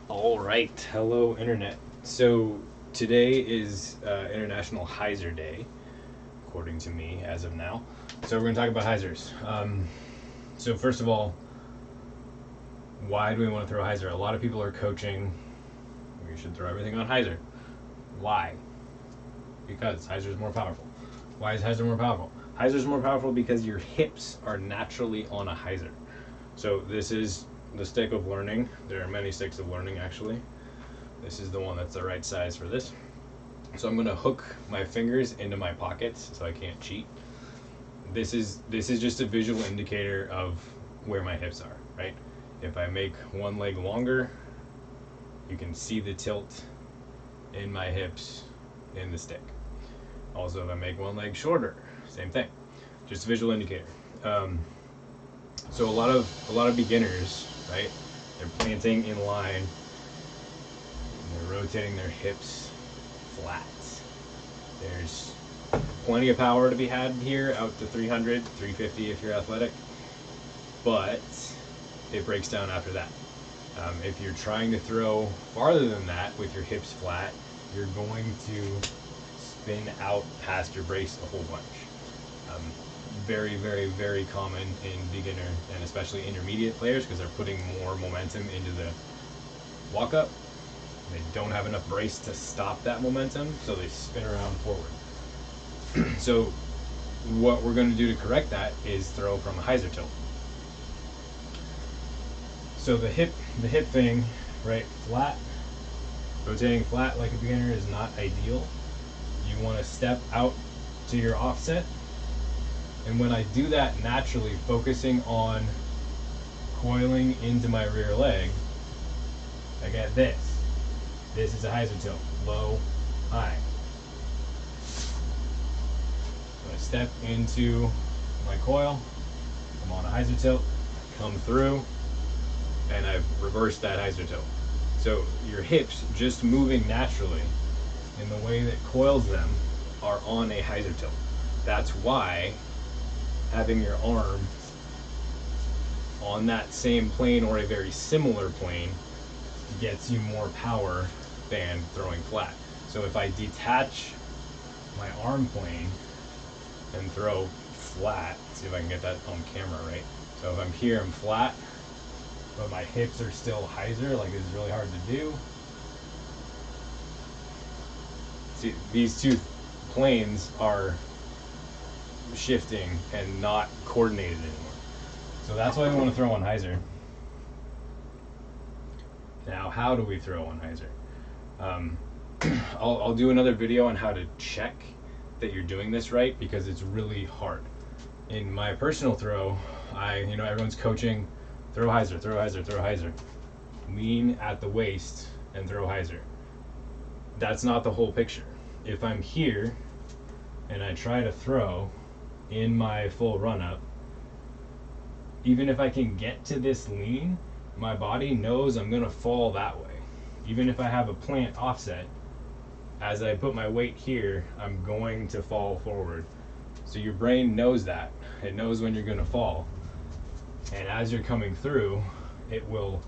All right, hello internet. So today is International Hyser Day, according to me as of now. So we're going to talk about Hysers. So first of all, why do we want to throw Hyser? A lot of people are coaching. We should throw everything on Hyser. Why? Because Hyser is more powerful. Why is Hyser more powerful? Hyser is more powerful because your hips are naturally on a Hyser. So this is the stick of learning. There are many sticks of learning actually. This is the one that's the right size for this. So I'm going to hook my fingers into my pockets so I can't cheat. This is just a visual indicator of where my hips are, right? If I make one leg longer, you can see the tilt in my hips in the stick. Also, if I make one leg shorter, same thing. Just a visual indicator. So a lot of beginners, right? They're planting in line. And they're rotating their hips flat. There's plenty of power to be had here, out to 300, 350 if you're athletic. But it breaks down after that. If you're trying to throw farther than that with your hips flat, you're going to spin out past your brace a whole bunch. Very, very, very common in beginner and especially intermediate players because they're putting more momentum into the walk up. They don't have enough brace to stop that momentum, so they spin around forward. So what we're going to do to correct that is throw from a Hyser tilt. So the hip thing, right, flat, rotating flat like a beginner is not ideal. You want to step out to your offset. And when I do that naturally, focusing on coiling into my rear leg, I get this. This is a Hyser tilt, low, high. So I step into my coil, I'm on a Hyser tilt, come through, and I've reversed that Hyser tilt. So your hips just moving naturally in the way that coils them are on a Hyser tilt. That's why having your arm on that same plane or a very similar plane gets you more power than throwing flat. So if I detach my arm plane and throw flat, see if I can get that on camera right. So if I'm here, I'm flat, but my hips are still Hyser, like it's really hard to do. See, these two planes are shifting and not coordinated anymore. So that's why we want to throw on Hyser. Now, how do we throw on Hyser? I'll do another video on how to check that you're doing this right because it's really hard. In my personal throw, everyone's coaching, throw Hyser, throw Hyser, throw Hyser. Lean at the waist and throw Hyser. That's not the whole picture. If I'm here and I try to throw in my full run up, even if I can get to this lean, my body knows I'm gonna fall that way. Even if I have a plant offset, as I put my weight here, I'm going to fall forward. So your brain knows that. It knows when you're gonna fall. And as you're coming through, it will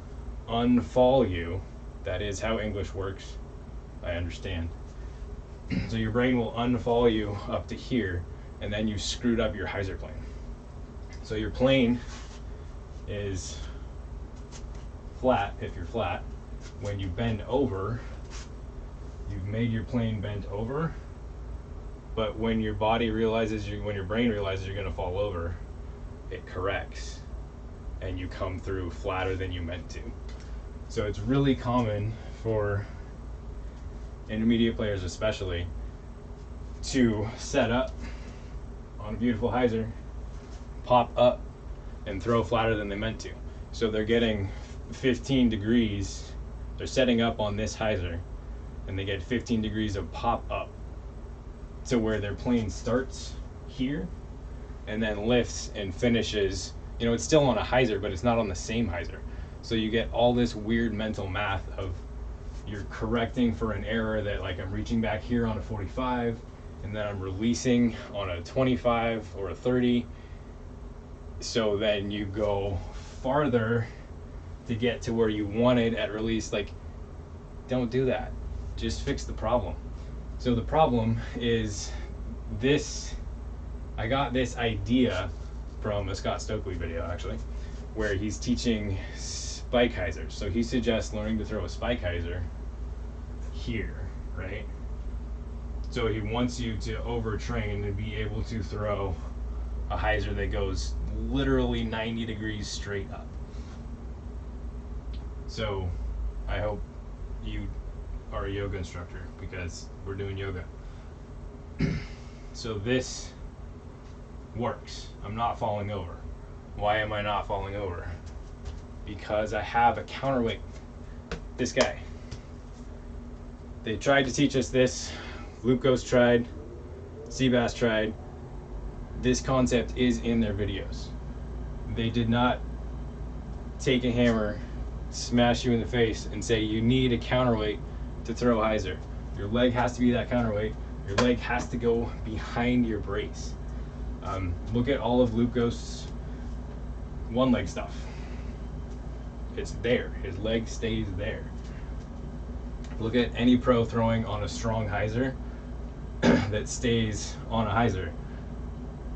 unfall you. That is how English works, I understand. So your brain will unfall you up to here, and then you screwed up your Hyser plane. So your plane is flat if you're flat. When you bend over, you've made your plane bent over, but when your body realizes when your brain realizes you're gonna fall over, it corrects and you come through flatter than you meant to. So it's really common for intermediate players especially to set up on a beautiful Hyser, pop up, and throw flatter than they meant to. So they're getting 15 degrees, they're setting up on this Hyser, and they get 15 degrees of pop up to where their plane starts here and then lifts and finishes. It's still on a Hyser, but it's not on the same Hyser. So you get all this weird mental math of you're correcting for an error that, like, I'm reaching back here on a 45 and then I'm releasing on a 25 or a 30. So then you go farther to get to where you wanted at release. Like, Don't do that. Just fix the problem. So the problem is this. I got this idea from a Scott Stokely video, actually, where he's teaching spike Hysers. So he suggests learning to throw a spike Hyser here, right? So he wants you to overtrain and be able to throw a Hyser that goes literally 90 degrees straight up. So I hope you are a yoga instructor, because we're doing yoga. So this works. I'm not falling over. Why am I not falling over? Because I have a counterweight. This guy. They tried to teach us this. Loopghosts tried. Seabass tried. This concept is in their videos. They did not take a hammer, smash you in the face, and say you need a counterweight to throw Hyser. Your leg has to be that counterweight. Your leg has to go behind your brace. Look at all of Loopghost's one leg stuff. It's there. His leg stays there. Look at any pro throwing on a strong Hyser that stays on a Hyser.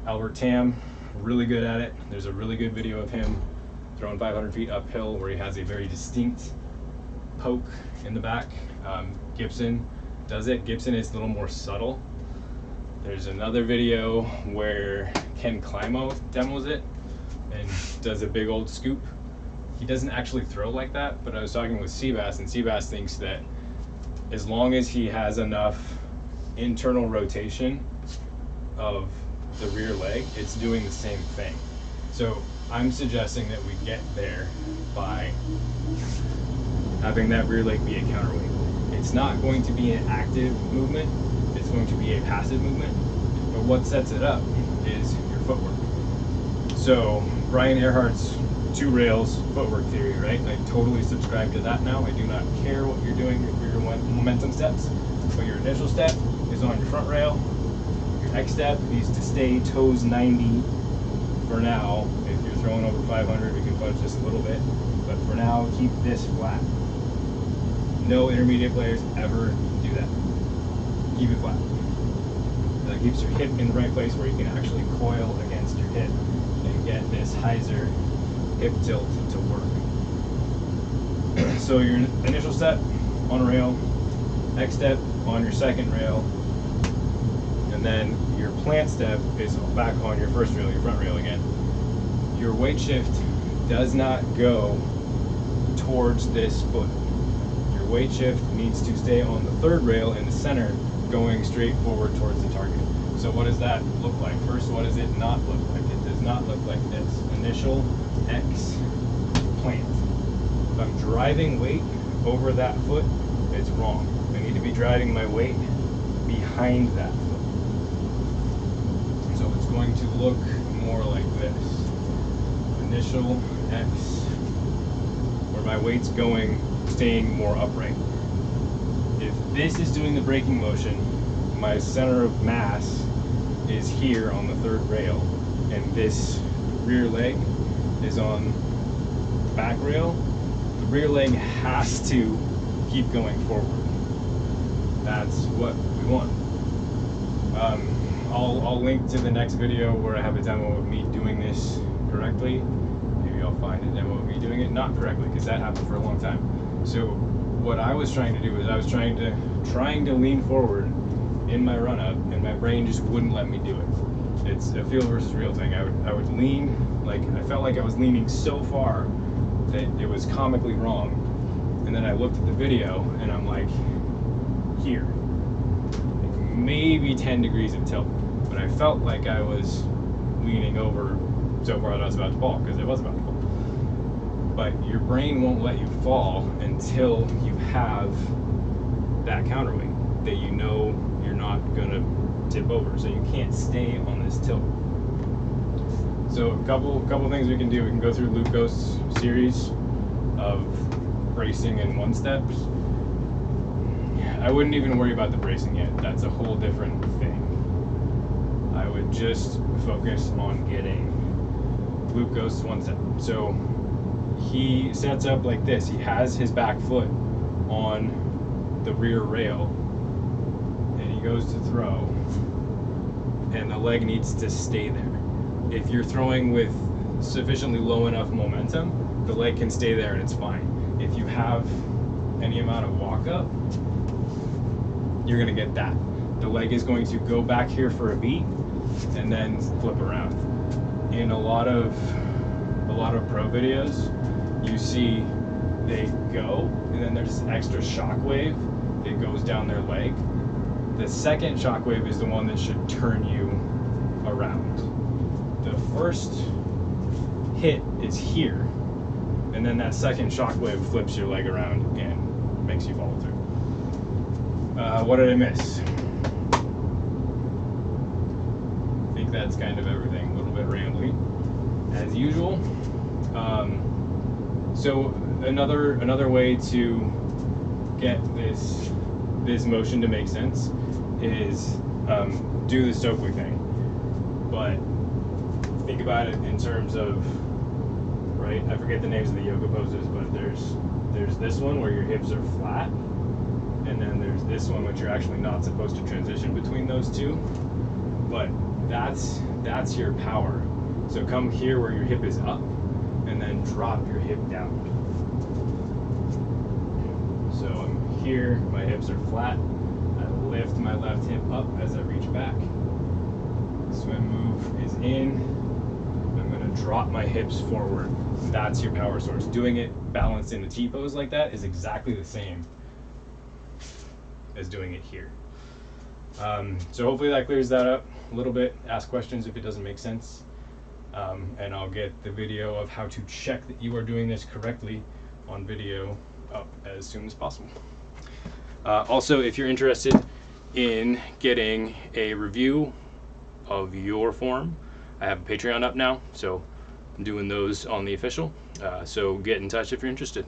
Albert Tam, really good at it. There's a really good video of him throwing 500 feet uphill where he has a very distinct poke in the back. Gibson does it. Gibson is a little more subtle. There's another video where Ken Climo demos it and does a big old scoop. He doesn't actually throw like that, but I was talking with Seabass, and Seabass thinks that as long as he has enough internal rotation of the rear leg, it's doing the same thing. So I'm suggesting that we get there by having that rear leg be a counterweight. It's not going to be an active movement, it's going to be a passive movement, but what sets it up is your footwork. So Brian Earhart's 2 rails footwork theory, right? I totally subscribe to that now. I do not care what you're doing for your momentum steps, but your initial step is on your front rail. Your X step needs to stay toes 90 for now. If you're throwing over 500, we can fudge this a little bit, but for now, keep this flat. No intermediate players ever do that. Keep it flat. That keeps your hip in the right place where you can actually coil against your hip and get this Hyser hip tilt to work. So your initial step on a rail, X step on your second rail, and then your plant step is back on your first rail, your front rail again. Your weight shift does not go towards this foot. Your weight shift needs to stay on the third rail in the center, going straight forward towards the target. So what does that look like? First, what does it not look like? It does not look like this. Initial, X, plant. If I'm driving weight over that foot, it's wrong. I need to be driving my weight behind that foot. So it's going to look more like this. Initial, X, where my weight's going, staying more upright. If this is doing the braking motion, my center of mass is here on the third rail, and this rear leg is on the back rail. The rear leg has to keep going forward. That's what we want. I'll link to the next video where I have a demo of me doing this correctly. Maybe I'll find a demo of me doing it not correctly, because that happened for a long time. So what I was trying to do is I was trying to lean forward in my run up, and my brain just wouldn't let me do it. It's a feel versus real thing. I would lean, like I felt like I was leaning so far that it was comically wrong. And then I looked at the video and I'm like, here, like maybe 10 degrees of tilt. But I felt like I was leaning over so far that I was about to fall, because it was about to fall. But your brain won't let you fall until you have that counterweight that you know you're not gonna tip over, so you can't stay on this tilt. So a couple things we can do. We can go through Loopghosts series of bracing and one steps. I wouldn't even worry about the bracing yet. That's a whole different thing. I would just focus on getting Loopghosts one step. So he sets up like this. He has his back foot on the rear rail, and he goes to throw, and the leg needs to stay there. If you're throwing with sufficiently low enough momentum, the leg can stay there and it's fine. If you have any amount of walk up, you're gonna get that. The leg is going to go back here for a beat and then flip around. In a lot of pro videos, you see they go and then there's this extra shock wave that goes down their leg. The second shock wave is the one that should turn you around. The first hit is here, and then that second shock wave flips your leg around and makes you follow through. What did I miss? I think that's kind of everything. A little bit rambly, as usual. So another way to get this motion to make sense is do the Stokely thing, but think about it in terms of, right? I forget the names of the yoga poses, but there's this one where your hips are flat, and then there's this one which you're actually not supposed to transition between those two, but that's your power. So come here where your hip is up, and then drop your hip down. So I'm here, my hips are flat, I lift my left hip up as I reach back. Swim move is in, I'm going to drop my hips forward. That's your power source. Doing it balanced in the T-pose like that is exactly the same as doing it here. So hopefully that clears that up a little bit. Ask questions if it doesn't make sense. And I'll get the video of how to check that you are doing this correctly on video up as soon as possible. Also, if you're interested in getting a review of your form, I have a Patreon up now, so I'm doing those on the official. So get in touch if you're interested.